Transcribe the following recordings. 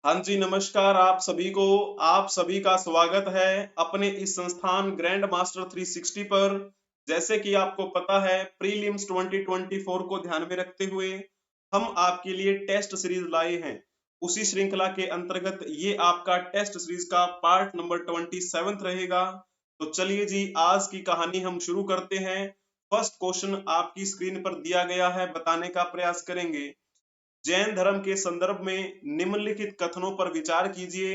हाँ जी, नमस्कार आप सभी को। आप सभी का स्वागत है अपने इस संस्थान ग्रैंड मास्टर 360 पर। जैसे कि आपको पता है, प्रीलिम्स 2024 को ध्यान में रखते हुए हम आपके लिए टेस्ट सीरीज लाए हैं। उसी श्रृंखला के अंतर्गत ये आपका टेस्ट सीरीज का पार्ट नंबर 27 रहेगा। तो चलिए जी, आज की कहानी हम शुरू करते हैं। फर्स्ट क्वेश्चन आपकी स्क्रीन पर दिया गया है, बताने का प्रयास करेंगे। जैन धर्म के संदर्भ में निम्नलिखित कथनों पर विचार कीजिए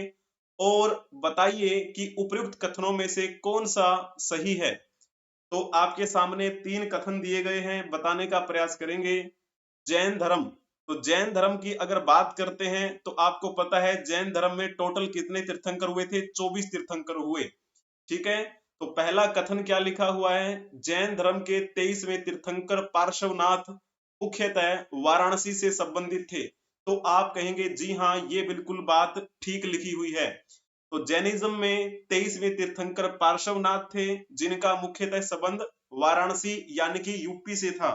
और बताइए कि उपयुक्त कथनों में से कौन सा सही है। तो आपके सामने तीन कथन दिए गए हैं, बताने का प्रयास करेंगे। जैन धर्म, तो जैन धर्म की अगर बात करते हैं तो आपको पता है जैन धर्म में टोटल कितने तीर्थंकर हुए थे? 24 तीर्थंकर हुए। ठीक है, तो पहला कथन क्या लिखा हुआ है? जैन धर्म के 23वें तीर्थंकर पार्श्वनाथ मुख्यतः वाराणसी से संबंधित थे। तो आप कहेंगे जी हाँ, ये बिल्कुल बात ठीक लिखी हुई है। तो जैनिज्म में 23वें तीर्थंकर पार्श्वनाथ थे, जिनका मुख्यतः संबंध वाराणसी यानी कि यूपी से था।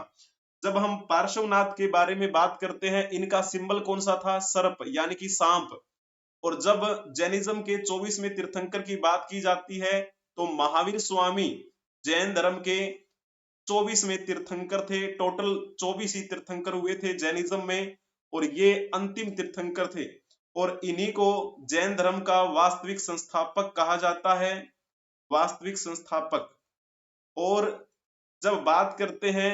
जब हम पार्श्वनाथ के बारे में बात करते हैं, इनका सिंबल कौन सा था? सर्प यानी कि सांप। और जब जैनिज्म के 24वें तीर्थंकर की बात की जाती है तो महावीर स्वामी जैन धर्म के 24वें तीर्थंकर थे। टोटल 24 ही तीर्थंकर हुए थे जैनिज्म में, और ये अंतिम तीर्थंकर थे। और इन्हीं को जैन धर्म का वास्तविक संस्थापक कहा जाता है, वास्तविक संस्थापक। और जब बात करते हैं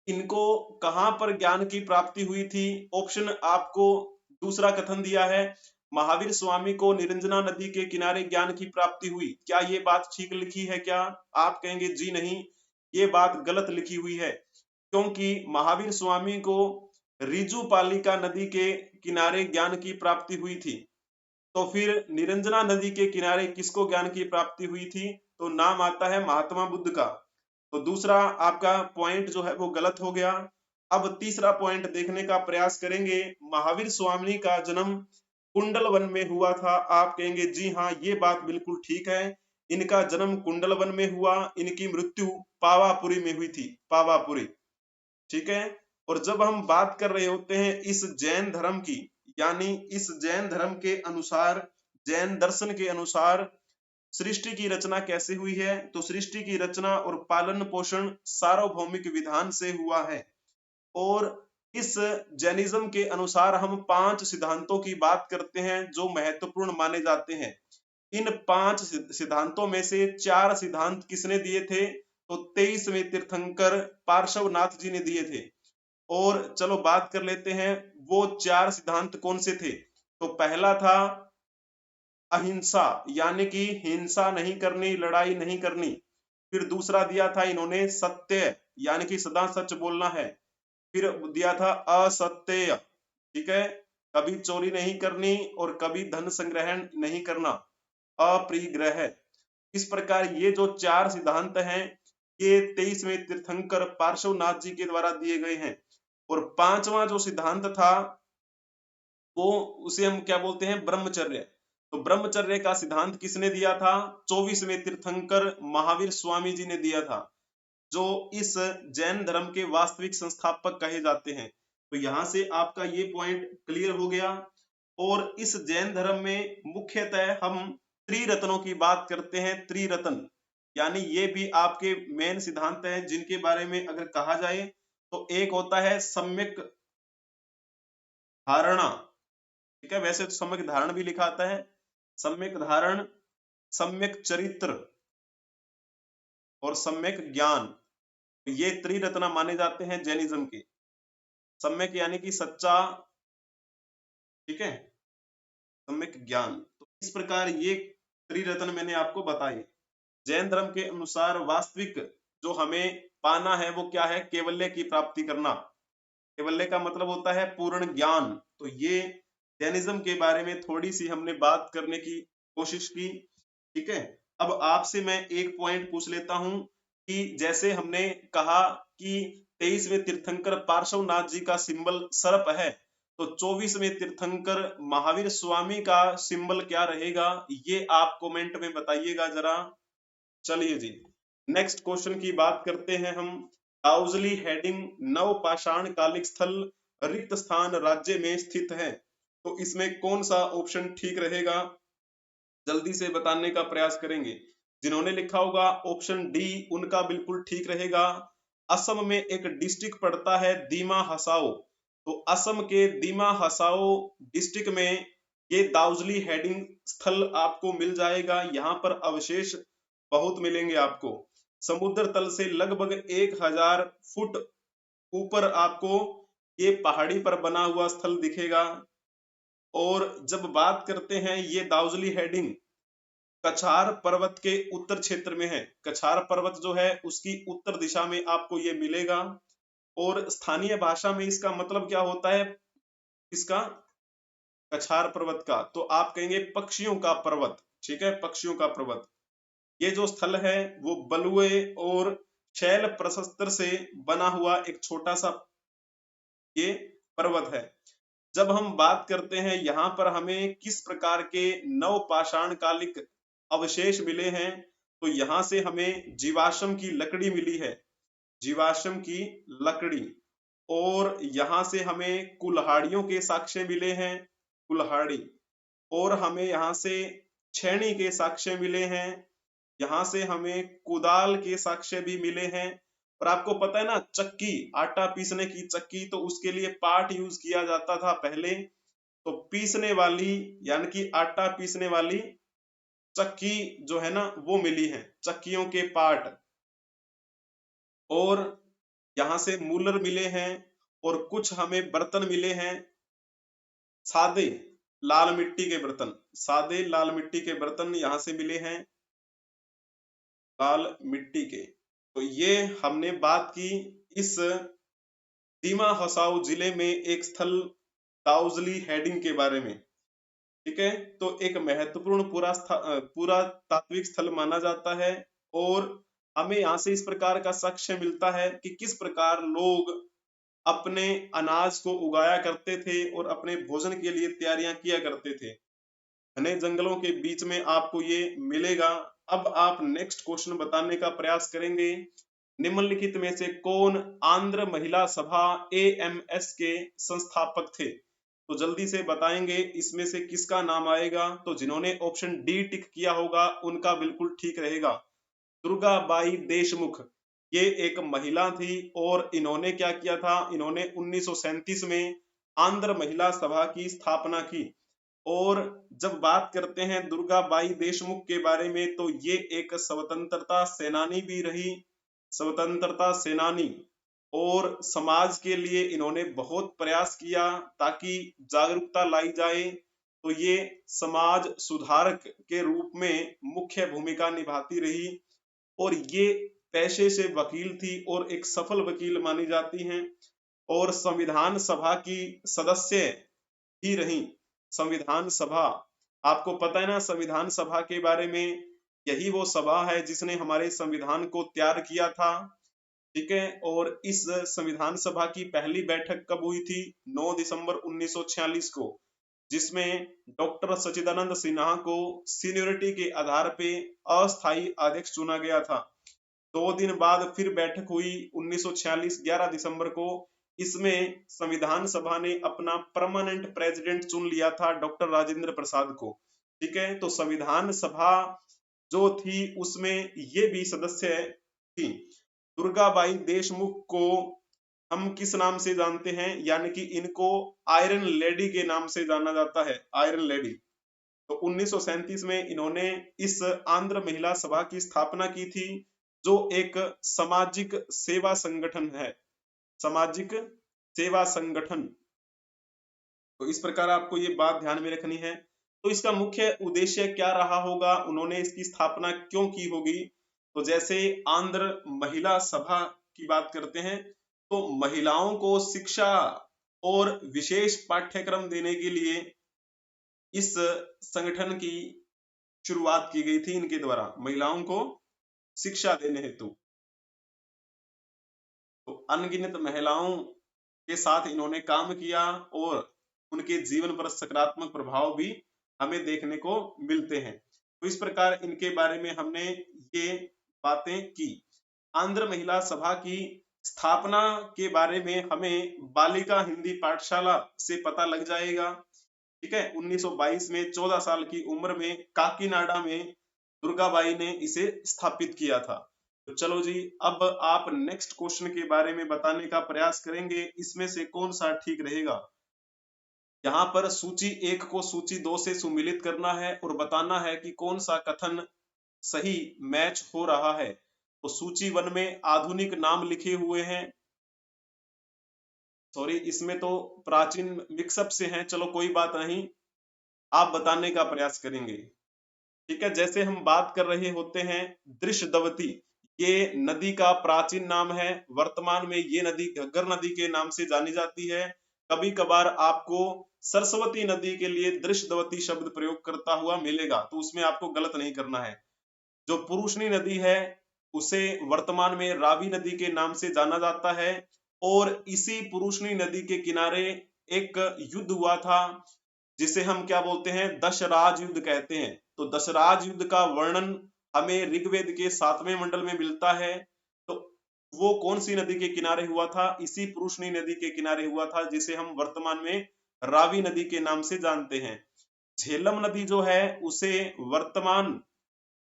इनको कहां पर ज्ञान की प्राप्ति हुई थी, ऑप्शन आपको दूसरा कथन दिया है, महावीर स्वामी को निरंजना नदी के किनारे ज्ञान की प्राप्ति हुई। क्या ये बात ठीक लिखी है? क्या आप कहेंगे जी नहीं, ये बात गलत लिखी हुई है, क्योंकि महावीर स्वामी को रिजु पालिका नदी के किनारे ज्ञान की प्राप्ति हुई थी। तो फिर निरंजना नदी के किनारे किसको ज्ञान की प्राप्ति हुई थी? तो नाम आता है महात्मा बुद्ध का। तो दूसरा आपका पॉइंट जो है वो गलत हो गया। अब तीसरा पॉइंट देखने का प्रयास करेंगे। महावीर स्वामी का जन्म कुंडलवन में हुआ था। आप कहेंगे जी हाँ, ये बात बिल्कुल ठीक है, इनका जन्म कुंडलवन में हुआ, इनकी मृत्यु पावापुरी में हुई थी, पावापुरी। ठीक है, और जब हम बात कर रहे होते हैं इस जैन धर्म की, यानी इस जैन धर्म के अनुसार, जैन दर्शन के अनुसार सृष्टि की रचना कैसे हुई है? तो सृष्टि की रचना और पालन पोषण सार्वभौमिक विधान से हुआ है। और इस जैनिज्म के अनुसार हम 5 सिद्धांतों की बात करते हैं जो महत्वपूर्ण माने जाते हैं। इन 5 सिद्धांतों में से 4 सिद्धांत किसने दिए थे? तो 23वें तीर्थंकर पार्श्वनाथ जी ने दिए थे। और चलो बात कर लेते हैं वो 4 सिद्धांत कौन से थे। तो पहला था अहिंसा, यानी कि हिंसा नहीं करनी, लड़ाई नहीं करनी। फिर दूसरा दिया था इन्होंने सत्य, यानी कि सदा सच बोलना है। फिर दिया था असत्य, ठीक है, कभी चोरी नहीं करनी और कभी धन संग्रहण नहीं करना, अपरिग्रह। इस प्रकार ये जो 4 सिद्धांत हैं, ये 23वें तीर्थंकर पार्श्वनाथ जी के द्वारा दिए गए हैं। और 5वां जो सिद्धांत था वो, उसे हम क्या बोलते हैं? ब्रह्मचर्य। तो ब्रह्मचर्य का सिद्धांत किसने दिया था? 24वें तीर्थंकर महावीर स्वामी जी ने दिया था, जो इस जैन धर्म के वास्तविक संस्थापक कहे जाते हैं। तो यहां से आपका ये पॉइंट क्लियर हो गया। और इस जैन धर्म में मुख्यतः हम त्रिरत्नों की बात करते हैं। त्रिरत्न यानी ये भी आपके मेन सिद्धांत हैं, जिनके बारे में अगर कहा जाए तो एक होता है सम्यक धारणा। ठीक है, वैसे तो सम्यक धारण भी लिखा आता है, सम्यक धारण, सम्यक चरित्र और सम्यक ज्ञान। ये त्रिरत्न माने जाते हैं जैनिज्म के। सम्यक यानी कि सच्चा, ठीक है, सम्यक ज्ञान। तो इस प्रकार ये त्रिरत्न मैंने आपको बताए। जैन धर्म के अनुसार वास्तविक जो हमें पाना है वो क्या है? केवल्य की प्राप्ति करना। केवल्य का मतलब होता है पूर्ण ज्ञान। तो ये जैनिज्म के बारे में थोड़ी सी हमने बात करने की कोशिश की। ठीक है, अब आपसे मैं एक पॉइंट पूछ लेता हूं कि जैसे हमने कहा कि 23वें तीर्थंकर पार्श्वनाथ जी का सिंबल सर्प है, तो 24वें तीर्थंकर महावीर स्वामी का सिंबल क्या रहेगा? ये आप कमेंट में बताइएगा जरा। चलिए जी, नेक्स्ट क्वेश्चन की बात करते हैं हम। आउजली हेडिंग नव पाषाण कालिक स्थल रिक्त स्थान राज्य में स्थित है। तो इसमें कौन सा ऑप्शन ठीक रहेगा, जल्दी से बताने का प्रयास करेंगे। जिन्होंने लिखा होगा ऑप्शन डी, उनका बिल्कुल ठीक रहेगा। असम में एक डिस्ट्रिक्ट पड़ता है दीमा हसाओ, तो असम के दीमा हसाओ डिस्ट्रिक्ट में ये दाउजली हेडिंग स्थल आपको मिल जाएगा। यहाँ पर अवशेष बहुत मिलेंगे आपको। समुद्र तल से लगभग 1000 फुट ऊपर आपको ये पहाड़ी पर बना हुआ स्थल दिखेगा। और जब बात करते हैं, ये दाउजली हेडिंग कछार पर्वत के उत्तर क्षेत्र में है। कछार पर्वत जो है उसकी उत्तर दिशा में आपको ये मिलेगा। और स्थानीय भाषा में इसका मतलब क्या होता है, इसका कछार पर्वत का, तो आप कहेंगे पक्षियों का पर्वत। ठीक है, पक्षियों का पर्वत। ये जो स्थल है वो बलुए और शैल प्रशस्तर से बना हुआ एक छोटा सा ये पर्वत है। जब हम बात करते हैं यहाँ पर हमें किस प्रकार के नवपाषाण कालिक अवशेष मिले हैं, तो यहाँ से हमें जीवाश्म की लकड़ी मिली है, जीवाश्म की लकड़ी। और यहाँ से हमें कुल्हाड़ियों के साक्ष्य मिले हैं, कुल्हाड़ी। और हमें यहाँ से छेनी के साक्ष्य मिले हैं, यहाँ से हमें कुदाल के साक्ष्य भी मिले हैं। और आपको पता है ना, चक्की, आटा पीसने की चक्की, तो उसके लिए पाट यूज किया जाता था पहले। तो पीसने वाली यानी कि आटा पीसने वाली चक्की जो है ना वो मिली है, चक्कियों के पार्ट। और यहाँ से मूलर मिले हैं। और कुछ हमें बर्तन मिले हैं, सादे लाल मिट्टी के बर्तन, सादे लाल मिट्टी के बर्तन यहाँ से मिले हैं, लाल मिट्टी के। तो ये हमने बात की इस दीमा हसाओ जिले में एक स्थल दाउजली हेडिंग के बारे में। ठीक है, तो एक महत्वपूर्ण पूरा तात्विक स्थल माना जाता है। और हमें यहाँ से इस प्रकार का साक्ष्य मिलता है कि किस प्रकार लोग अपने अनाज को उगाया करते थे और अपने भोजन के लिए तैयारियां किया करते थे। घने जंगलों के बीच में आपको ये मिलेगा। अब आप नेक्स्ट क्वेश्चन बताने का प्रयास करेंगे। निम्नलिखित में से कौन आंध्र महिला सभा AMS के संस्थापक थे, तो जल्दी से बताएंगे इसमें से किसका नाम आएगा। तो जिन्होंने ऑप्शन डी टिक किया होगा उनका बिल्कुल ठीक रहेगा, दुर्गाबाई देशमुख। ये एक महिला थी और इन्होंने क्या किया था, इन्होंने 1937 में आंध्र महिला सभा की स्थापना की। और जब बात करते हैं दुर्गाबाई देशमुख के बारे में, तो ये एक स्वतंत्रता सेनानी भी रही, स्वतंत्रता सेनानी। और समाज के लिए इन्होंने बहुत प्रयास किया ताकि जागरूकता लाई जाए। तो ये समाज सुधारक के रूप में मुख्य भूमिका निभाती रही। और ये पेशे से वकील थी और एक सफल वकील मानी जाती हैं। और संविधान सभा की सदस्य ही रही। संविधान सभा, आपको पता है ना संविधान सभा के बारे में, यही वो सभा है जिसने हमारे संविधान को तैयार किया था। ठीक है, और इस संविधान सभा की पहली बैठक कब हुई थी, 9 दिसंबर 1946 को, जिसमें डॉक्टर सच्चिदानंद सिन्हा को सीनियरिटी के आधार पे अस्थायी अध्यक्ष चुना गया था। 2 दिन बाद फिर बैठक हुई 1946 11 दिसंबर को। इसमें संविधान सभा ने अपना परमानेंट प्रेसिडेंट चुन लिया था, डॉक्टर राजेंद्र प्रसाद को। ठीक है, तो संविधान सभा जो थी उसमें ये भी सदस्य थी। दुर्गाबाई देशमुख को हम किस नाम से जानते हैं, यानी कि इनको आयरन लेडी के नाम से जाना जाता है, आयरन लेडी। तो 1937 में इन्होंने इस आंध्र महिला सभा की स्थापना की थी, जो एक सामाजिक सेवा संगठन है, सामाजिक सेवा संगठन। तो इस प्रकार आपको ये बात ध्यान में रखनी है। तो इसका मुख्य उद्देश्य क्या रहा होगा, उन्होंने इसकी स्थापना क्यों की होगी। तो जैसे आंध्र महिला सभा की बात करते हैं, तो महिलाओं को शिक्षा और विशेष पाठ्यक्रम देने के लिए इस संगठन की शुरुआत की गई थी इनके द्वारा, महिलाओं को शिक्षा देने हेतु। तो अनगिनत महिलाओं के साथ इन्होंने काम किया और उनके जीवन पर सकारात्मक प्रभाव भी हमें देखने को मिलते हैं। तो इस प्रकार इनके बारे में हमने ये बातें की। आंध्र महिला सभा की स्थापना के बारे में हमें बालिका हिंदी पाठशाला से पता लग जाएगा। ठीक है। 1922 में 14 साल की उम्र में काकीनाडा में दुर्गाबाई ने इसे स्थापित किया था। तो चलो जी, अब आप नेक्स्ट क्वेश्चन के बारे में बताने का प्रयास करेंगे, इसमें से कौन सा ठीक रहेगा। यहाँ पर सूची 1 को सूची 2 से सुमिलित करना है और बताना है कि कौन सा कथन सही मैच हो रहा है। तो सूची 1 में आधुनिक नाम लिखे हुए हैं, सॉरी इसमें तो प्राचीन मिक्सअप से हैं, चलो कोई बात नहीं, आप बताने का प्रयास करेंगे। ठीक है, जैसे हम बात कर रहे होते हैं दृश्यदवती, ये नदी का प्राचीन नाम है, वर्तमान में ये नदी घग्गर नदी के नाम से जानी जाती है। कभी कभार आपको सरस्वती नदी के लिए दृश्यदवती शब्द प्रयोग करता हुआ मिलेगा, तो उसमें आपको गलत नहीं करना है। जो पुरुषनी नदी है उसे वर्तमान में रावी नदी के नाम से जाना जाता है, और इसी पुरुषनी नदी के किनारे एक युद्ध हुआ था जिसे हम क्या बोलते हैं, दशराज युद्ध कहते हैं। तो दशराज युद्ध का वर्णन हमें ऋग्वेद के 7वें मंडल में मिलता है। तो वो कौन सी नदी के किनारे हुआ था, इसी पुरुषनी नदी के किनारे हुआ था, जिसे हम वर्तमान में रावी नदी के नाम से जानते हैं। झेलम नदी जो है उसे वर्तमान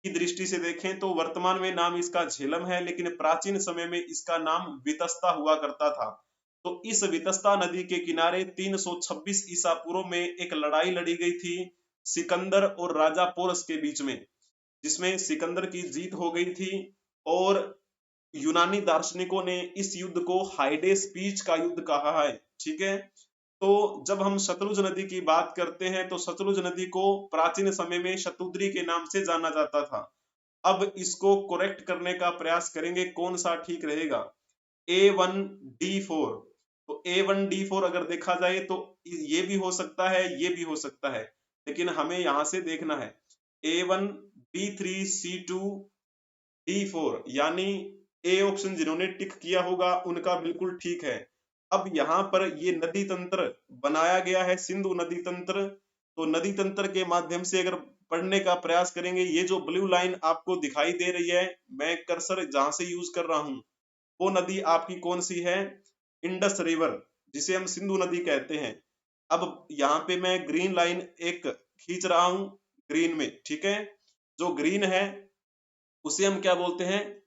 की दृष्टि से देखें तो वर्तमान में नाम इसका झेलम है, लेकिन प्राचीन समय में इसका नाम वितस्ता हुआ करता था। तो इस वितस्ता नदी के किनारे 326 ईसा पूर्व में एक लड़ाई लड़ी गई थी सिकंदर और राजा पोरस के बीच में, जिसमें सिकंदर की जीत हो गई थी। और यूनानी दार्शनिकों ने इस युद्ध को हाइडेस पीच का युद्ध कहा है। ठीक है, तो जब हम शतलुज नदी की बात करते हैं तो सतलुज नदी को प्राचीन समय में शतुद्री के नाम से जाना जाता था। अब इसको करेक्ट करने का प्रयास करेंगे, कौन सा ठीक रहेगा। A1D4, तो A1D4 अगर देखा जाए तो ये भी हो सकता है, ये भी हो सकता है, लेकिन हमें यहां से देखना है A1B3C2D4, यानी ए ऑप्शन जिन्होंने टिक किया होगा उनका बिल्कुल ठीक है। अब यहाँ पर ये नदी तंत्र बनाया गया है, सिंधु नदी तंत्र। तो नदी तंत्र के माध्यम से अगर पढ़ने का प्रयास करेंगे, ये जो ब्लू लाइन आपको दिखाई दे रही है, मैं कर्सर जहां से यूज कर रहा हूं, वो नदी आपकी कौन सी है, इंडस रिवर, जिसे हम सिंधु नदी कहते हैं। अब यहाँ पे मैं ग्रीन लाइन एक खींच रहा हूं, ग्रीन में, ठीक है, जो ग्रीन है उसे हम क्या बोलते हैं,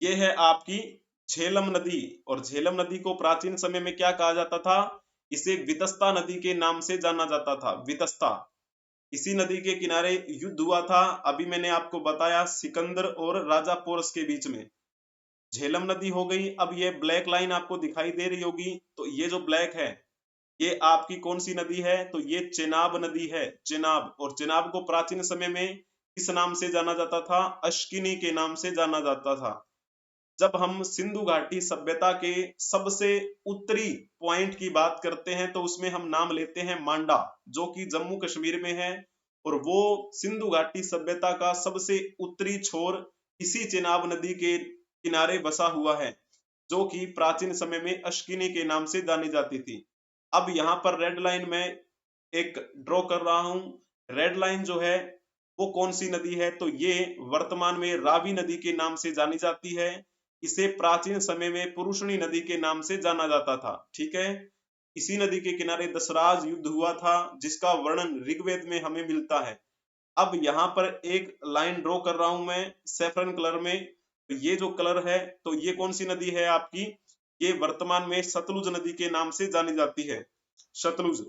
ये है आपकी झेलम नदी। और झेलम नदी को प्राचीन समय में क्या कहा जाता था, इसे वितस्ता नदी के नाम से जाना जाता था, वितस्ता। इसी नदी के किनारे युद्ध हुआ था, अभी मैंने आपको बताया सिकंदर और राजा पोरस के बीच में। झेलम नदी हो गई। अब ये ब्लैक लाइन आपको दिखाई दे रही होगी, तो ये जो ब्लैक है ये आपकी कौन सी नदी है, तो ये चेनाब नदी है, चेनाब। और चेनाब को प्राचीन समय में किस नाम से जाना जाता था, अश्किनी के नाम से जाना जाता था। जब हम सिंधु घाटी सभ्यता के सबसे उत्तरी पॉइंट की बात करते हैं तो उसमें हम नाम लेते हैं मांडा, जो कि जम्मू कश्मीर में है। और वो सिंधु घाटी सभ्यता का सबसे उत्तरी छोर इसी चेनाब नदी के किनारे बसा हुआ है, जो कि प्राचीन समय में अश्किनी के नाम से जानी जाती थी। अब यहाँ पर रेड लाइन में एक ड्रॉ कर रहा हूं। रेड लाइन जो है वो कौन सी नदी है, तो ये वर्तमान में रावी नदी के नाम से जानी जाती है। इसे प्राचीन समय में पुरुषनी नदी के नाम से जाना जाता था। ठीक है, इसी नदी के किनारे दशराज युद्ध हुआ था, जिसका वर्णन ऋग्वेद में हमें मिलता है। अब यहाँ पर एक लाइन ड्रॉ कर रहा हूं मैं सैफरन कलर में, तो ये जो कलर है, तो ये कौन सी नदी है आपकी, ये वर्तमान में सतलुज नदी के नाम से जानी जाती है, सतलुज।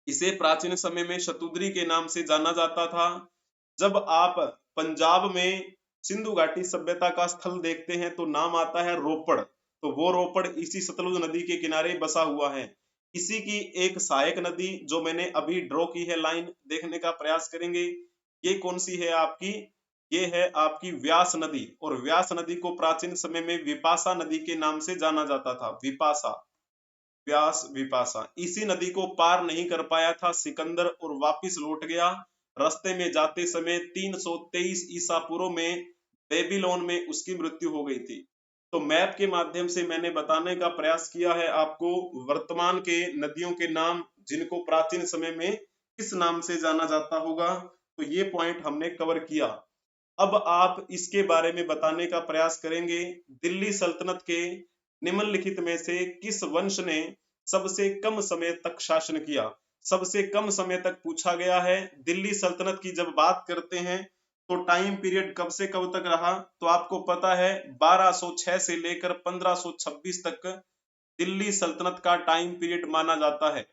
इसे प्राचीन समय में शतुद्री के नाम से जाना जाता था। जब आप पंजाब में सिंधु घाटी सभ्यता का स्थल देखते हैं तो नाम आता है रोपड़, तो वो रोपड़ इसी सतलुज नदी के किनारे बसा हुआ है। इसी की एक सहायक नदी जो मैंने अभी ड्रॉ की है लाइन, देखने का प्रयास करेंगे, ये कौन सी है आपकी, ये है आपकी व्यास नदी। और व्यास नदी को प्राचीन समय में विपाशा नदी के नाम से जाना जाता था, विपाशा, व्यास विपाशा। इसी नदी को पार नहीं कर पाया था सिकंदर और वापिस लौट गया। रास्ते में जाते समय 323 ईसा पूर्व में बेबीलोन में उसकी मृत्यु हो गई थी। तो मैप के माध्यम से मैंने बताने का प्रयास किया है आपको वर्तमान के नदियों के नाम, जिनको प्राचीन समय में किस नाम से जाना जाता होगा। तो ये पॉइंट हमने कवर किया। अब आप इसके बारे में बताने का प्रयास करेंगे, दिल्ली सल्तनत के निम्नलिखित में से किस वंश ने सबसे कम समय तक शासन किया। सबसे कम समय तक पूछा गया है। दिल्ली सल्तनत की जब बात करते हैं तो टाइम पीरियड कब से कब तक रहा, तो आपको पता है 1206 से लेकर 1526 तक दिल्ली सल्तनत का टाइम पीरियड माना जाता है।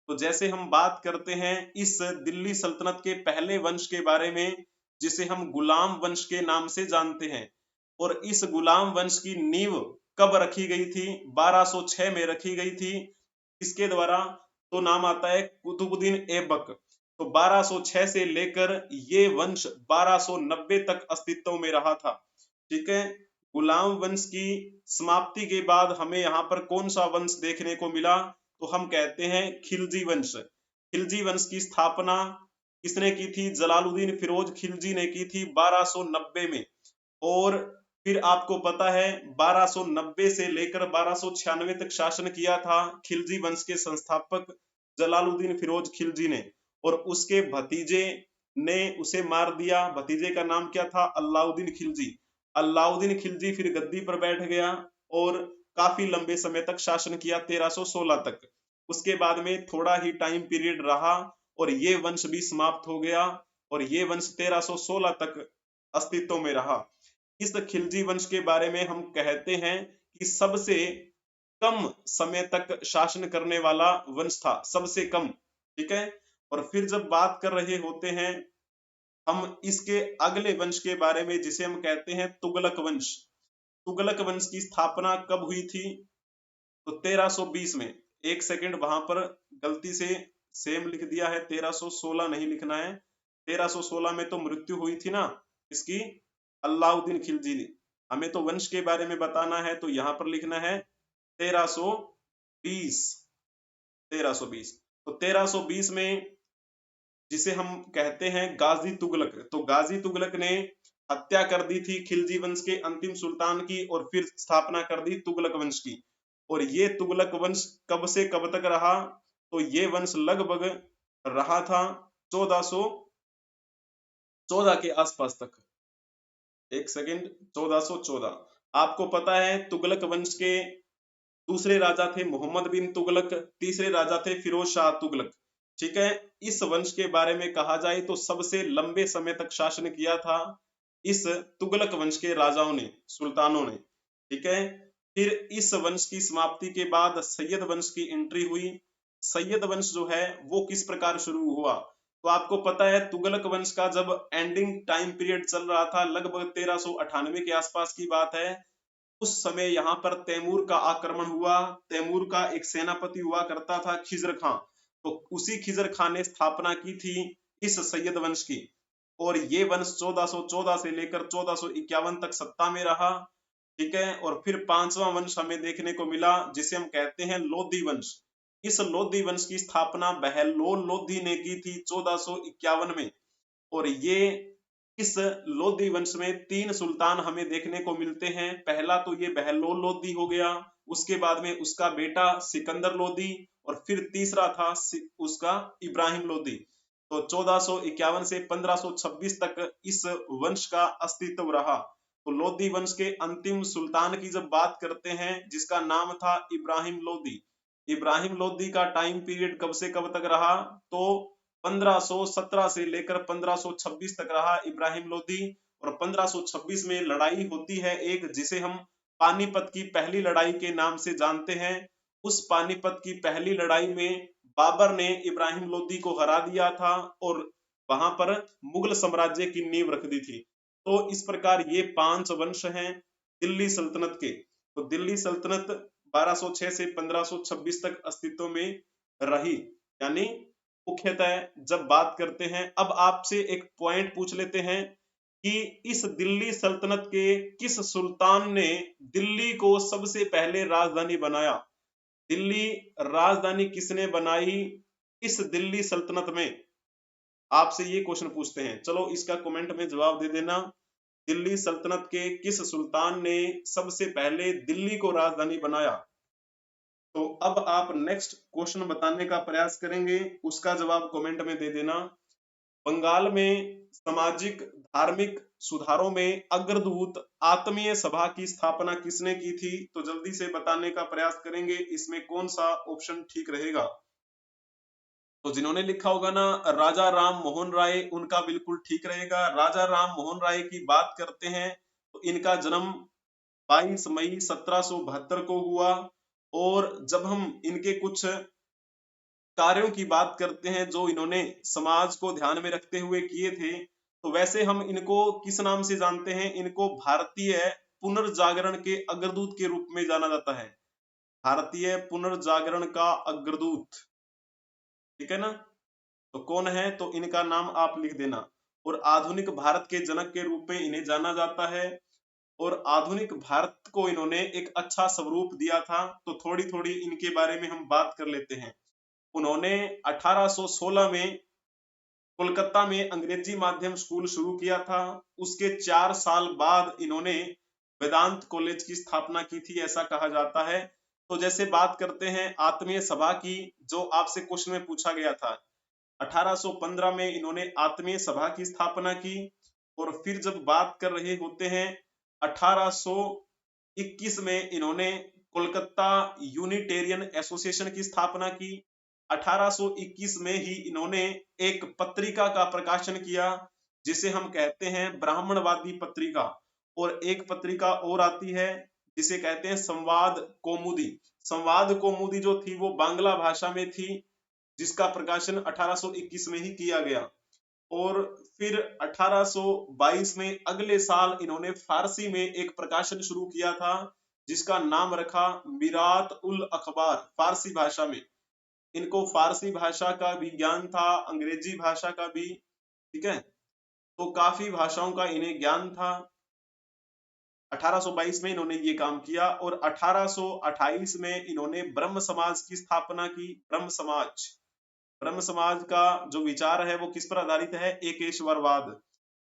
तो जैसे हम बात करते हैं इस दिल्ली सल्तनत के पहले वंश के बारे में, जिसे हम गुलाम वंश के नाम से जानते हैं, और इस गुलाम वंश की नींव कब रखी गई थी? 1206 में रखी गई थी। इसके द्वारा तो नाम आता है कुतुबुद्दीन ऐबक। तो 1206 से लेकर ये वंश 1290 तक अस्तित्व में रहा था। ठीक है, गुलाम वंश की समाप्ति के बाद हमें यहाँ पर कौन सा वंश देखने को मिला? तो हम कहते हैं खिलजी वंश। खिलजी वंश की स्थापना किसने की थी? जलालुद्दीन फिरोज खिलजी ने की थी 1290 में। और फिर आपको पता है 1290 से लेकर 1296 तक शासन किया था खिलजी वंश के संस्थापक जलालुद्दीन फिरोज खिलजी ने, और उसके भतीजे ने उसे मार दिया। भतीजे का नाम क्या था? अलाउद्दीन खिलजी। अलाउद्दीन खिलजी फिर गद्दी पर बैठ गया और काफी लंबे समय तक शासन किया, 1316 तक। उसके बाद में थोड़ा ही टाइम पीरियड रहा और ये वंश भी समाप्त हो गया, और ये वंश 1316 तक अस्तित्व में रहा। इस खिलजी वंश के बारे में हम कहते हैं कि सबसे कम समय तक शासन करने वाला वंश था, सबसे कम। ठीक है, और फिर जब बात कर रहे होते हैं हम इसके अगले वंश के बारे में, जिसे हम कहते हैं तुगलक वंश। तुगलक वंश की स्थापना कब हुई थी? तो 1320 में। एक सेकंड, वहां पर गलती से सेम लिख दिया है, 1316 नहीं लिखना है। 1316 में तो मृत्यु हुई थी ना इसकी, अलाउद्दीन खिलजी ने। हमें तो वंश के बारे में बताना है, तो यहां पर लिखना है 1320। 1320, तो 1320 में जिसे हम कहते हैं गाजी तुगलक, तो गाजी तुगलक ने हत्या कर दी थी खिलजी वंश के अंतिम सुल्तान की, और फिर स्थापना कर दी तुगलक वंश की। और ये तुगलक वंश कब से कब तक रहा? तो ये वंश लगभग रहा था 1414 के आसपास तक। एक सेकंड, 1414। आपको पता है तुगलक वंश के दूसरे राजा थे मोहम्मद बिन तुगलक, तीसरे राजा थे फिरोज शाह तुगलक। ठीक है, इस वंश के बारे में कहा जाए तो सबसे लंबे समय तक शासन किया था इस तुगलक वंश के राजाओं ने, सुल्तानों ने। ठीक है, फिर इस वंश की समाप्ति के बाद सैयद वंश की एंट्री हुई। सैयद वंश जो है वो किस प्रकार शुरू हुआ? तो आपको पता है तुगलक वंश का जब एंडिंग टाइम पीरियड चल रहा था, लगभग 1398 के आसपास की बात है, उस समय यहाँ पर तैमूर का आक्रमण हुआ। तैमूर का एक सेनापति हुआ करता था खिजर खां, तो उसी खिजर खां ने स्थापना की थी इस सैयद वंश की, और ये वंश 1414 से लेकर 1451 तक सत्ता में रहा। ठीक है, और फिर पांचवा वंश हमें देखने को मिला जिसे हम कहते हैं लोधी वंश। इस लोधी वंश की स्थापना बहलोल लोधी ने की थी 1451 में, और ये इस लोधी वंश में 3 सुल्तान हमें देखने को मिलते हैं। पहला तो ये बहलोल लोधी हो गया, उसके बाद में उसका बेटा सिकंदर लोधी, और फिर तीसरा था उसका इब्राहिम लोधी। तो 1451 से 1526 तक इस वंश का अस्तित्व रहा। तो लोधी वंश के अंतिम सुल्तान की जब बात करते हैं, जिसका नाम था इब्राहिम लोधी, इब्राहिम लोधी का टाइम पीरियड कब से कब तक रहा? तो 1517 से लेकर 1526 तक रहा इब्राहिम लोधी। और 1526 में लड़ाई होती है एक, जिसे हम पानीपत की पहली लड़ाई के नाम से जानते हैं। उस पानीपत की पहली लड़ाई में बाबर ने इब्राहिम लोधी को हरा दिया था, और वहां पर मुगल साम्राज्य की नींव रख दी थी। तो इस प्रकार ये 5 वंश हैं दिल्ली सल्तनत के। तो दिल्ली सल्तनत 1206 से 1526 तक अस्तित्व में रही। यानी मुख्यतः जब बात करते हैं, अब आपसे एक पॉइंट पूछ लेते हैं कि इस दिल्ली सल्तनत के किस सुल्तान ने दिल्ली को सबसे पहले राजधानी बनाया? दिल्ली राजधानी किसने बनाई इस दिल्ली सल्तनत में? आपसे ये क्वेश्चन पूछते हैं, चलो इसका कमेंट में जवाब दे देना। दिल्ली सल्तनत के किस सुल्तान ने सबसे पहले दिल्ली को राजधानी बनाया? तो अब आप नेक्स्ट क्वेश्चन बताने का प्रयास करेंगे, उसका जवाब कमेंट में दे देना। बंगाल में सामाजिक धार्मिक सुधारों में अग्रदूत आत्मीय सभा की स्थापना किसने की थी? तो जल्दी से बताने का प्रयास करेंगे, इसमें कौन सा ऑप्शन ठीक रहेगा? तो जिन्होंने लिखा होगा ना राजा राम मोहन राय, उनका बिल्कुल ठीक रहेगा। राजा राम मोहन राय की बात करते हैं तो इनका जन्म 22 मई 1772 को हुआ। और जब हम इनके कुछ कार्यों की बात करते हैं जो इन्होंने समाज को ध्यान में रखते हुए किए थे, तो वैसे हम इनको किस नाम से जानते हैं? इनको भारतीय पुनर्जागरण के अग्रदूत के रूप में जाना जाता है। भारतीय पुनर्जागरण का अग्रदूत, ठीक है ना। तो कौन है? तो इनका नाम आप लिख देना। और आधुनिक भारत के जनक के रूप में इन्हें जाना जाता है। और आधुनिक भारत को इन्होंने एक अच्छा स्वरूप दिया था। तो थोड़ी थोड़ी इनके बारे में हम बात कर लेते हैं। उन्होंने 1816 में कोलकाता में अंग्रेजी माध्यम स्कूल शुरू किया था। उसके 4 साल बाद इन्होंने वेदांत कॉलेज की स्थापना की थी, ऐसा कहा जाता है। तो जैसे बात करते हैं आत्मीय सभा की, जो आपसे क्वेश्चन में पूछा गया था, 1815 में इन्होंने आत्मीय सभा की स्थापना की। और फिर जब बात कर रहे होते हैं 1821 में इन्होंने कोलकाता यूनिटेरियन एसोसिएशन की स्थापना की। 1821 में ही इन्होंने एक पत्रिका का प्रकाशन किया जिसे हम कहते हैं ब्राह्मणवादी पत्रिका। और एक पत्रिका और आती है जिसे कहते हैं संवाद कौमुदी। संवाद कौमुदी जो थी वो बांग्ला भाषा में थी, जिसका प्रकाशन 1821 में ही किया गया। और फिर 1822 में अगले साल इन्होंने फारसी में एक प्रकाशन शुरू किया था जिसका नाम रखा मिरात उल अखबार, फारसी भाषा में। इनको फारसी भाषा का भी ज्ञान था, अंग्रेजी भाषा का भी, ठीक है। तो काफी भाषाओं का इन्हें ज्ञान था। 1822 में इन्होंने ये काम किया। और 1828 में इन्होंने ब्रह्म समाज की स्थापना की। ब्रह्म समाज का जो विचार है वो किस पर आधारित है? एकेश्वरवाद।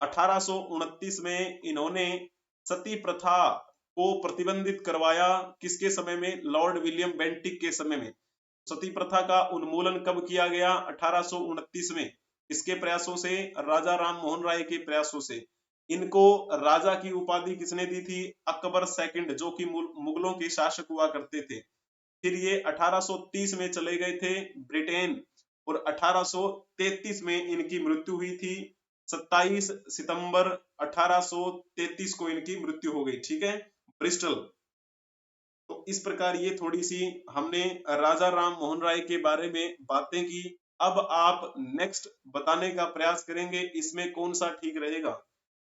1829 में इन्होंने सती प्रथा को प्रतिबंधित करवाया। किसके समय में? लॉर्ड विलियम बेंटिक के समय में। सती प्रथा का उन्मूलन कब किया गया? 1829 में। किसके प्रयासों से? राजा राम मोहन राय के प्रयासों से। इनको राजा की उपाधि किसने दी थी? अकबर सेकंड, जो कि मुगलों के शासक हुआ करते थे। फिर ये 1830 में चले गए थे ब्रिटेन। और 1833 में इनकी मृत्यु हुई थी। 27 सितंबर 1833 को इनकी मृत्यु हो गई, ठीक है, ब्रिस्टल। तो इस प्रकार ये थोड़ी सी हमने राजा राम मोहन राय के बारे में बातें की। अब आप नेक्स्ट बताने का प्रयास करेंगे इसमें कौन सा ठीक रहेगा।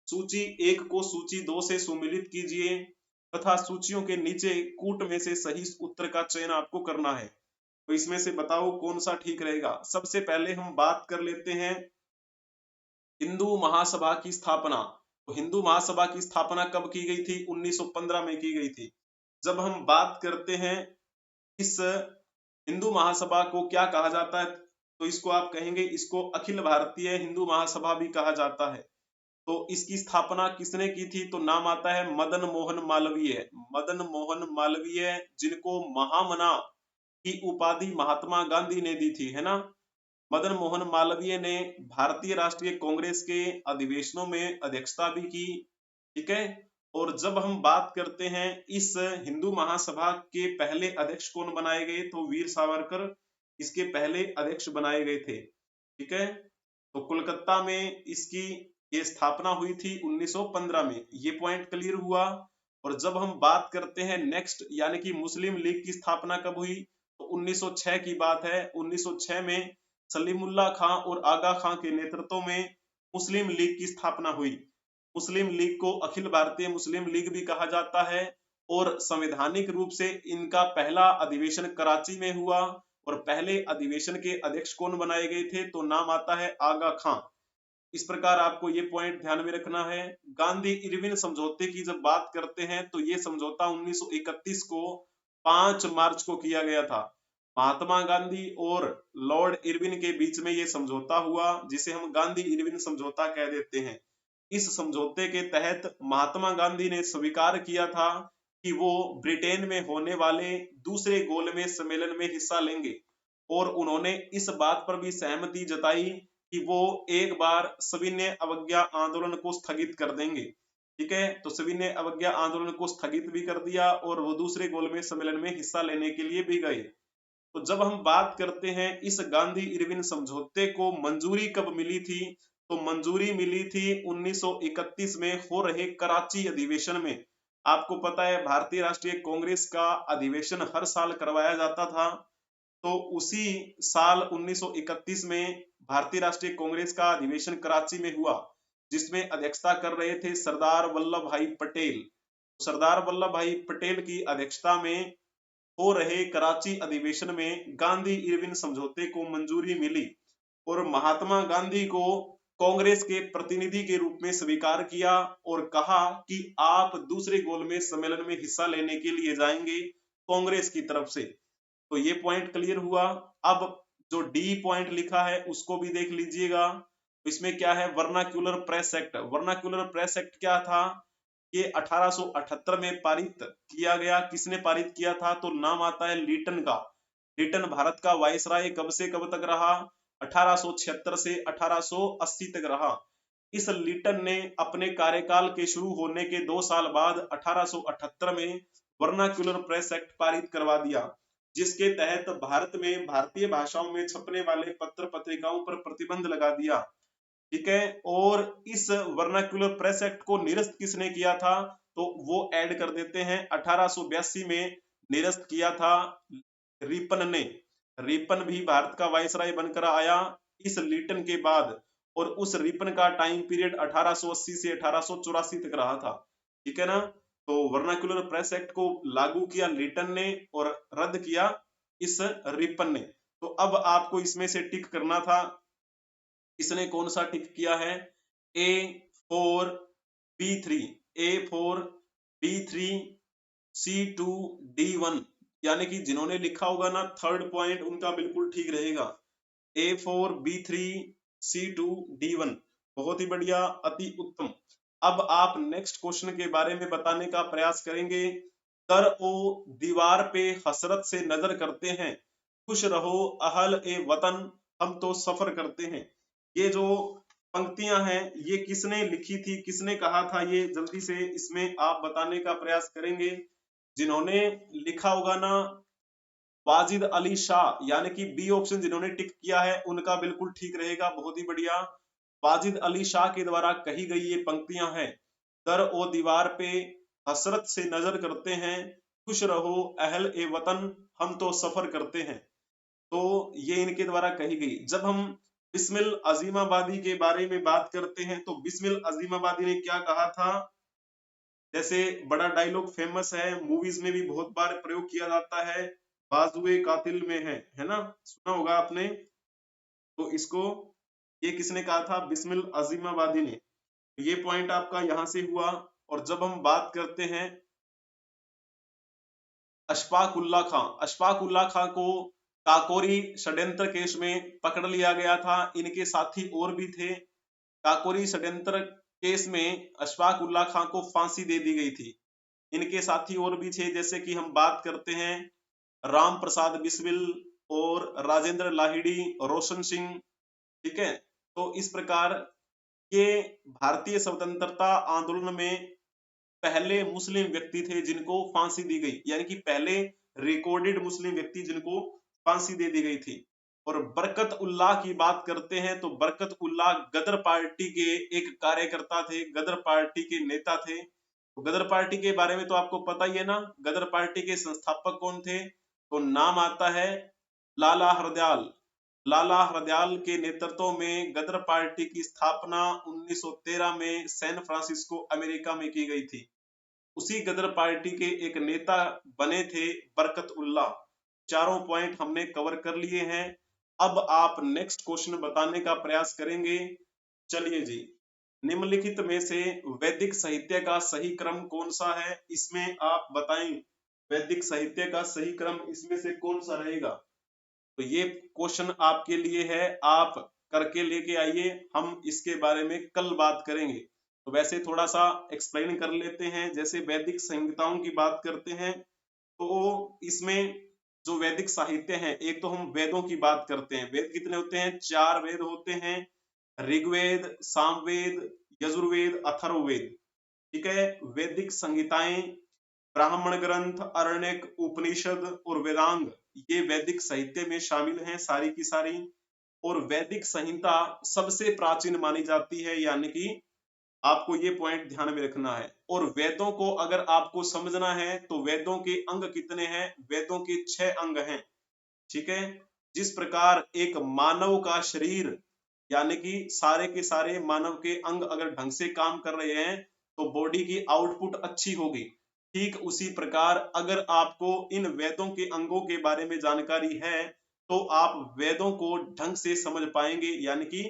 सूची 1 को सूची 2 से सुमिलित कीजिए तथा सूचियों के नीचे कूट में से सही उत्तर का चयन आपको करना है। तो इसमें से बताओ कौन सा ठीक रहेगा। सबसे पहले हम बात कर लेते हैं हिंदू महासभा की स्थापना। तो हिंदू महासभा की स्थापना कब की गई थी? 1915 में की गई थी। जब हम बात करते हैं इस हिंदू महासभा को क्या कहा जाता है, तो इसको आप कहेंगे, इसको अखिल भारतीय हिंदू महासभा भी कहा जाता है। तो इसकी स्थापना किसने की थी? तो नाम आता है मदन मोहन मालवीय। मदन मोहन मालवीय, जिनको महामना की उपाधि महात्मा गांधी ने दी थी, है ना। मदन मोहन मालवीय ने भारतीय राष्ट्रीय कांग्रेस के अधिवेशनों में अध्यक्षता भी की, ठीक है। और जब हम बात करते हैं इस हिंदू महासभा के पहले अध्यक्ष कौन बनाए गए, तो वीर सावरकर इसके पहले अध्यक्ष बनाए गए थे, ठीक है। तो कोलकाता में इसकी ये स्थापना हुई थी 1915 में। ये पॉइंट क्लियर हुआ। और जब हम बात करते हैं नेक्स्ट, यानी कि मुस्लिम लीग की स्थापना कब हुई, तो 1906 की बात है। 1906 में सलीमुल्लाह खां और आगा खां के नेतृत्व में मुस्लिम लीग की स्थापना हुई। मुस्लिम लीग को अखिल भारतीय मुस्लिम लीग भी कहा जाता है। और संवैधानिक रूप से इनका पहला अधिवेशन कराची में हुआ। और पहले अधिवेशन के अध्यक्ष कौन बनाए गए थे, तो नाम आता है आगा खां। इस प्रकार आपको ये पॉइंट ध्यान में रखना है। गांधी इरविन समझौते की जब बात करते हैं तो ये समझौता 1931 को 5 मार्च को किया गया था। महात्मा गांधी और लॉर्ड इरविन के बीच में ये समझौता हुआ, जिसे हम गांधी इरविन समझौता कह देते हैं। इस समझौते के तहत महात्मा गांधी ने स्वीकार किया था कि वो ब्रिटेन में होने वाले दूसरे गोलमेज सम्मेलन में हिस्सा लेंगे। और उन्होंने इस बात पर भी सहमति जताई कि वो एक बार सविनय अवज्ञा आंदोलन को स्थगित कर देंगे, ठीक है। तो सविनय अवज्ञा आंदोलन को स्थगित भी कर दिया और वो दूसरे गोलमेज सम्मेलन में हिस्सा लेने के लिए भी गए। तो जब हम बात करते हैं इस गांधी इरविन समझौते को मंजूरी कब मिली थी, तो मंजूरी मिली थी 1931 में हो रहे कराची अधिवेशन में। आपको पता है भारतीय राष्ट्रीय कांग्रेस का अधिवेशन हर साल करवाया जाता था, तो उसी साल 1931 में भारतीय राष्ट्रीय कांग्रेस का अधिवेशन कराची में हुआ, जिसमें अध्यक्षता कर रहे थे सरदार वल्लभ भाई पटेल। सरदार वल्लभ भाई पटेल की अध्यक्षता में हो रहे कराची अधिवेशन में गांधी इरविन समझौते को मंजूरी मिली और महात्मा गांधी को कांग्रेस के प्रतिनिधि के रूप में स्वीकार किया और कहा कि आप दूसरे गोलमेज सम्मेलन में हिस्सा लेने के लिए जाएंगे कांग्रेस की तरफ से। तो ये पॉइंट क्लियर हुआ। अब जो डी पॉइंट लिखा है उसको भी देख लीजिएगा। इसमें क्या है, vernacular press act. Vernacular press act क्या था, ये 1878 में पारित किया गया। किसने पारित किया था, तो नाम आता है लीटन का। लीटन भारत का वायसराय कब से कब तक रहा, 1876 से 1880 तक रहा। इस लीटन ने अपने कार्यकाल के शुरू होने के 2 साल बाद 1878 में वर्नाक्यूलर प्रेस एक्ट पारित करवा दिया, जिसके तहत भारत में भारतीय भाषाओं में छपने वाले पत्र पत्रिकाओं पर प्रतिबंध लगा दिया। ठीक है, और इस वर्नाक्यूलर प्रेस एक्ट को निरस्त किसने किया था, तो वो ऐड कर देते हैं 1882 में निरस्त किया था रिपन ने। रिपन भी भारत का वायसराय बनकर आया इस लीटन के बाद, और उस रिपन का टाइम पीरियड 1880 से 1884 तक रहा था। ठीक है ना, तो वर्नाक्यूलर प्रेस एक्ट को लागू किया लीटन ने और रद्द किया इस रिपन ने। तो अब आपको इसमें से टिक करना था, इसने कौन सा टिक किया है, A4B3, A4B3 C2D1, यानी कि जिन्होंने लिखा होगा ना थर्ड पॉइंट उनका बिल्कुल ठीक रहेगा, A4B3 C2D1। बहुत ही बढ़िया, अति उत्तम। अब आप नेक्स्ट क्वेश्चन के बारे में बताने का प्रयास करेंगे। तर ओ दीवार पे हसरत से नजर करते हैं, खुश रहो अहल ए वतन हम तो सफर करते हैं। ये जो पंक्तियां हैं ये किसने लिखी थी, किसने कहा था, ये जल्दी से इसमें आप बताने का प्रयास करेंगे। जिन्होंने लिखा होगा ना वाजिद अली शाह, यानी कि बी ऑप्शन जिन्होंने टिक किया है उनका बिल्कुल ठीक रहेगा। बहुत ही बढ़िया, वाजिद अली शाह के द्वारा कही गई ये पंक्तियां हैं। दर ओ दीवार पे हसरत से नजर करते हैं, खुश रहो अहल ए वतन हम तो सफर करते हैं। तो ये इनके द्वारा कही गई। जब हम बिस्मिल अजीमाबादी के बारे में बात करते हैं तो बिस्मिल अजीमाबादी ने क्या कहा था, जैसे बड़ा डायलॉग फेमस है, मूवीज में भी बहुत बार प्रयोग किया जाता है, बाजुए कातिल में है ना, सुना होगा आपने। तो इसको ये किसने कहा था, बिस्मिल अजीमाबादी ने। ये पॉइंट आपका यहां से हुआ। और जब हम बात करते हैं अशफाक उल्ला खां, अशफाक उल्ला खां को काकोरी षड्यंत्र केस में पकड़ लिया गया था। इनके साथी और भी थे। काकोरी षड्यंत्र केस में अशफाक उल्ला खां को फांसी दे दी गई थी। इनके साथी और भी थे, जैसे कि हम बात करते हैं राम प्रसाद बिस्मिल और राजेंद्र लाहिड़ी, रोशन सिंह। ठीक है, तो इस प्रकार ये भारतीय स्वतंत्रता आंदोलन में पहले मुस्लिम व्यक्ति थे जिनको फांसी दी गई, यानी कि पहले रिकॉर्डेड मुस्लिम व्यक्ति जिनको फांसी दे दी गई थी। और बरकत उल्लाह की बात करते हैं तो बरकत उल्लाह गदर पार्टी के एक कार्यकर्ता थे, गदर पार्टी के नेता थे। तो गदर पार्टी के बारे में तो आपको पता ही है ना, गदर पार्टी के संस्थापक कौन थे, तो नाम आता है लाला हरदयाल। लाला हरदयाल के नेतृत्व में गदर पार्टी की स्थापना 1913 में सैन फ्रांसिस्को अमेरिका में की गई थी। उसी गदर पार्टी के एक नेता बने थे बरकत उल्लाह। चारों पॉइंट हमने कवर कर लिए हैं। अब आप नेक्स्ट क्वेश्चन बताने का प्रयास करेंगे। चलिए जी, निम्नलिखित में से वैदिक साहित्य का सही क्रम कौन सा है, इसमें आप बताएं। वैदिक साहित्य का सही क्रम इसमें से कौन सा रहेगा, तो ये क्वेश्चन आपके लिए है, आप करके लेके आइए, हम इसके बारे में कल बात करेंगे। तो वैसे थोड़ा सा एक्सप्लेन कर लेते हैं। जैसे वैदिक संहिताओं की बात करते हैं तो इसमें जो वैदिक साहित्य है, एक तो हम वेदों की बात करते हैं। वेद कितने होते हैं, 4 वेद होते हैं, ऋग्वेद, सामवेद, यजुर्वेद, अथर्ववेद। ठीक है, वैदिक संहिताएं ब्राह्मण ग्रंथ, अरण्यक, उपनिषद और वेदांग, ये वैदिक साहित्य में शामिल हैं सारी की सारी। और वैदिक संहिता सबसे प्राचीन मानी जाती है, यानी कि आपको ये पॉइंट ध्यान में रखना है। और वेदों को अगर आपको समझना है तो वेदों के अंग कितने हैं? वेदों के 6 अंग हैं, ठीक है। जिस प्रकार एक मानव का शरीर यानी कि सारे के सारे मानव के अंग अगर ढंग से काम कर रहे हैं तो बॉडी की आउटपुट अच्छी होगी, ठीक उसी प्रकार अगर आपको इन वेदों के अंगों के बारे में जानकारी है तो आप वेदों को ढंग से समझ पाएंगे, यानी कि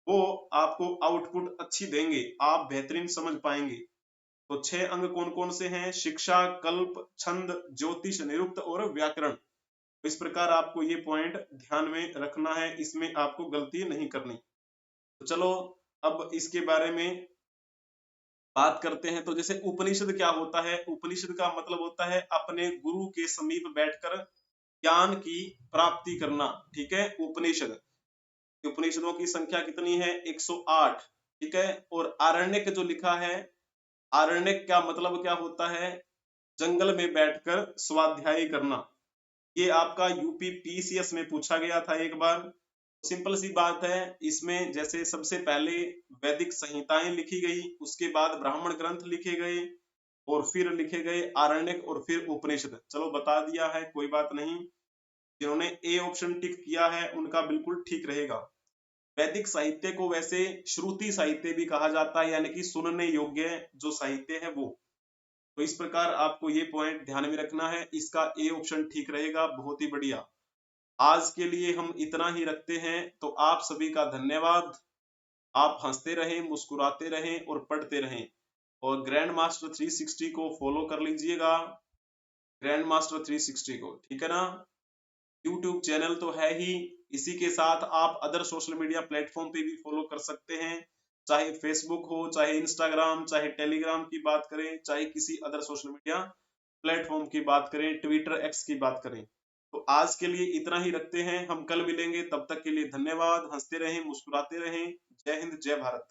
वो आपको आउटपुट अच्छी देंगे, आप बेहतरीन समझ पाएंगे। तो 6 अंग कौन कौन से हैं? शिक्षा, कल्प, छंद, ज्योतिष, निरुक्त और व्याकरण। इस प्रकार आपको ये पॉइंट ध्यान में रखना है, इसमें आपको गलती नहीं करनी। तो चलो अब इसके बारे में बात करते हैं। तो जैसे उपनिषद क्या होता है? उपनिषद का मतलब होता है अपने गुरु के समीप बैठकर ज्ञान की प्राप्ति करना, ठीक है। उपनिषद, उपनिषदों की संख्या कितनी है? 108, ठीक है। और आरण्यक जो लिखा है, आरण्यक का मतलब क्या होता है? जंगल में बैठकर स्वाध्याय करना। ये आपका यूपी पीसीएस में पूछा गया था एक बार। सिंपल सी बात है, इसमें जैसे सबसे पहले वैदिक संहिताएं लिखी गई, उसके बाद ब्राह्मण ग्रंथ लिखे गए और फिर लिखे गए आरण्यक और फिर उपनिषद। चलो बता दिया है, कोई बात नहीं। जिन्होंने ए ऑप्शन टिक किया है उनका बिल्कुल ठीक रहेगा। वैदिक साहित्य को वैसे श्रुति साहित्य भी कहा जाता है, यानी कि सुनने योग्य जो साहित्य है वो। तो इस प्रकार आपको ये पॉइंट ध्यान में रखना है, इसका ए ऑप्शन ठीक रहेगा। बहुत ही बढ़िया। आज के लिए हम इतना ही रखते हैं, तो आप सभी का धन्यवाद। आप हंसते रहें, मुस्कुराते रहें और पढ़ते रहें। और ग्रैंड मास्टर 360 को फॉलो कर लीजिएगा, ग्रैंड मास्टर 360 को, ठीक है ना। यूट्यूब चैनल तो है ही, इसी के साथ आप अदर सोशल मीडिया प्लेटफॉर्म पे भी फॉलो कर सकते हैं, चाहे फेसबुक हो, चाहे इंस्टाग्राम, चाहे टेलीग्राम की बात करें, चाहे किसी अदर सोशल मीडिया प्लेटफॉर्म की बात करें, ट्विटर, एक्स की बात करें। तो आज के लिए इतना ही रखते हैं, हम कल मिलेंगे, तब तक के लिए धन्यवाद। हंसते रहें, मुस्कुराते रहें। जय हिंद, जय भारत।